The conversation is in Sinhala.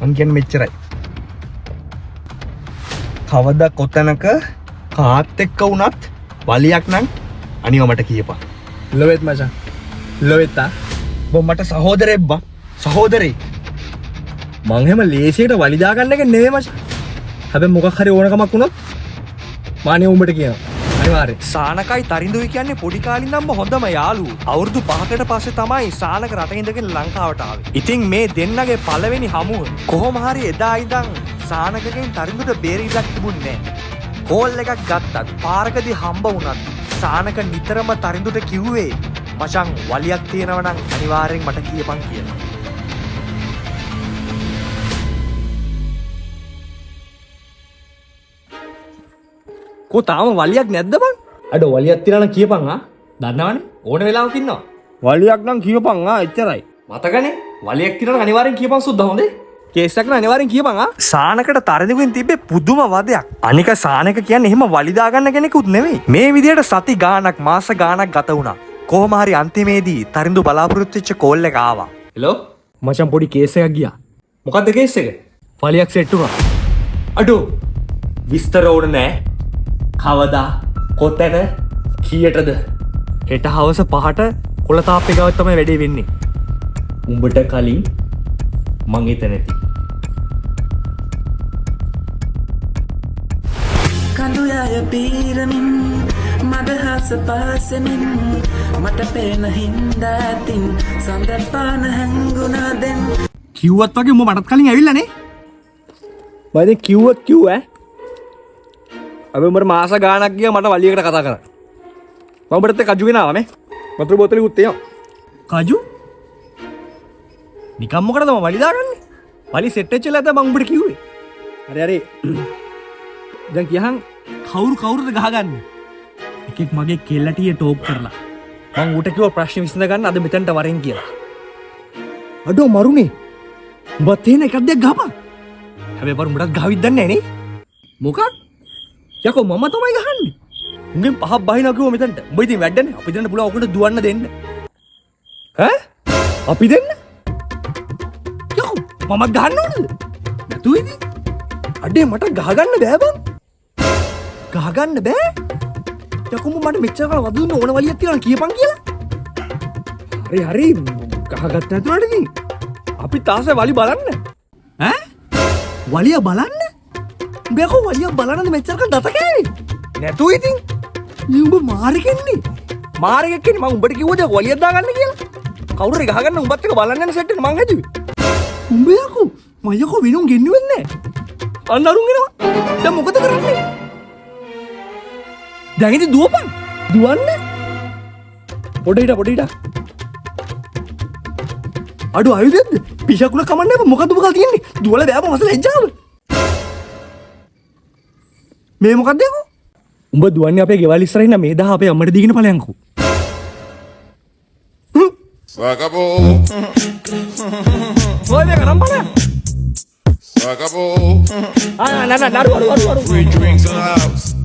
මං කියන්නේ මෙච්චරයි. කවදා කොතනක කාත් එක්ක වුණත් වලියක් නම් අනිව මට කියපන්. ලොවෙත් මචං. ලොවෙත්තා. බො මට සහෝදරයෙක් බං. සහෝදරයෙක්. මං එහෙම ලේසියට වලි දාගන්න එක නෙවෙයි මචං. හැබැයි මොකක් හරි ඕනකමක් වුණොත් මානේ උඹට කියනවා. අනිවාර්යෙන්. සානකයි තරිඳුයි කියන්නේ පොඩි කාලින් නම් හොඳම යාළුවෝ. අවුරුදු 5කට පස්සේ තමයි සානක රට ඉඳගෙන ලංකාවට ආවේ. ඉතින් මේ දෙන්නගේ පළවෙනි හමුව කොහොම හරි එදා ඉඳන් සානකගෙන් තරිඳුට බේරිලක් තිබුණේ නැහැ. කෝල් එකක් ගත්තත් පාරකදී හම්බ වුණත් සානක නිතරම තරිඳුට කිව්වේ මචං වලියක් තියෙනවා නම් අනිවාර්යෙන් මට කියපන් කියලා. කො තාම වලියක් නැද්ද බං? අඩ වලියක් තියලා නම් කියපන් ආ. දන්නවනේ ඕන වෙලාවක ඉන්නවා. වලියක් නම් කියපන් ආ එච්චරයි. මතකනේ වලියක් තියලා නම් අනිවාර්යෙන් කියපන් සුද්දා හොඳේ. කේස් එකක් නම් අනිවාර්යෙන් කියපන් ආ. සානකට තරිඳුගෙන් තිබ්බේ පුදුම වදයක්. අනික සානක කියන්නේ එහෙම වලි දාගන්න කෙනෙකුත් නෙවෙයි. මේ විදියට සති ගාණක් මාස ගාණක් ගත වුණා. කොහොම හරි අන්තිමේදී තරිඳු බලාපොරොත්තු වෙච්ච කෝල් එක ආවා. හෙලෝ මචං පොඩි කේස් එකක් ගියා. මොකද්ද කේස් එක? වලියක් සෙට් වුණා. අඩෝ විස්තර ඕන නෑ. කවදා කොතැන කීයටද? හෙට හවස 5ට කොළතාප්පේ ගාව තමයි වැඩේ වෙන්නේ. උඹට කලින් මං එතන ඇති. කඳුයාය පීරමින් මදහස පාසමින් මට පේන හින්දා ඇතින් සඳපාන හැංගුණා දැන්. කිව්වත් වගේ උඹ මටත් කලින් ඇවිල්ලා නේ? මම දැන් කිව්වත් කිව්ව ඈ. අපි උඹට මාස ගාණක් ගියා මට වලියකට කතා කරා. මම උඹට කජු ගෙනාවා මේ. වතුර බෝතලෙකුත් තියෙනවා. කජු? නිකම් මොකටද මම වලි දාගන්නේ? වලි සෙට් වෙච්ච ලද මම උඹට කිව්වේ. හරි. දැන් කියහන් කවුරුද ගහගන්නේ? එකෙක් මගේ කෙල්ලටිය ටෝක් කරලා. මම ඌට කිව්වා ප්‍රශ්න විසඳ ගන්න අද මෙතනට වරෙන් කියලා. අඩෝ මරුනේ. උඹ තේන එකක් දෙයක් ගහපන්. හැබැයි බර උඹට ගහවිත් දන්නේ නැහැ නේ. මොකක්? යකෝ මම තමයි ගහන්නේ. උන්ගෙන් පහක් බහිනවා කිව්ව මෙතනට. උඹ ඉතින් වැඩන්නේ. අපි දෙන්න පුළුවන් ඔකට දුවන්න දෙන්න. ඈ? අපි දෙන්න? යකෝ මම ගහන්න ඕනද? නැතු ඉතින්. අඩේ මට ගහගන්න බෑ බං. ගහගන්න බෑ? යකෝ මට මෙච්චර කල් වදුන්න ඕන වලියක් තියලා කියපන් කියලා. හරි ගහගත්ත ඇතුළට ඉතින්. අපි තාසේ වලි බලන්න. ඈ? වලිය බලන්න? බෑකෝ වලිය බලන්නද මෙච්චර කල් දත කෑවේ? නැතු ඉතින්. උඹ මාරෙකන්නේ. මාරෙක් කියන්නේ මම උඹට කිව්වද වලියක් දාගන්න කියලා? කවුරු හරි ගහගන්න උඹත් එක බලන්න යන සෙට් එක මං හැදුවේ. උඹ යකෝ මම යකෝ විනුම් ගෙන්නුවෙත් නෑ. අන්න අරුන් එනවා. දැන් මොකද කරන්නේ? දැන් ඉතින් දුවපන්. දුවන්න. පොඩ හිට. අඩු ආයුධයක්ද? පිෂකුල කමන්නේ මොකද උඹ කල් තියන්නේ? දුවල බෑම මසල එජ්ජාව. මේ මොකක්ද යකෝ? උඹ දුවන්නේ අපේ ගෙවල් ඉස්සරහින් මේ දහ අපේ අම්මට දීගෙන ඵලයන්කෝ. Acabó. ඔය මේක නම් බලන්න. Acabó. නඩු. Free drinks in the house.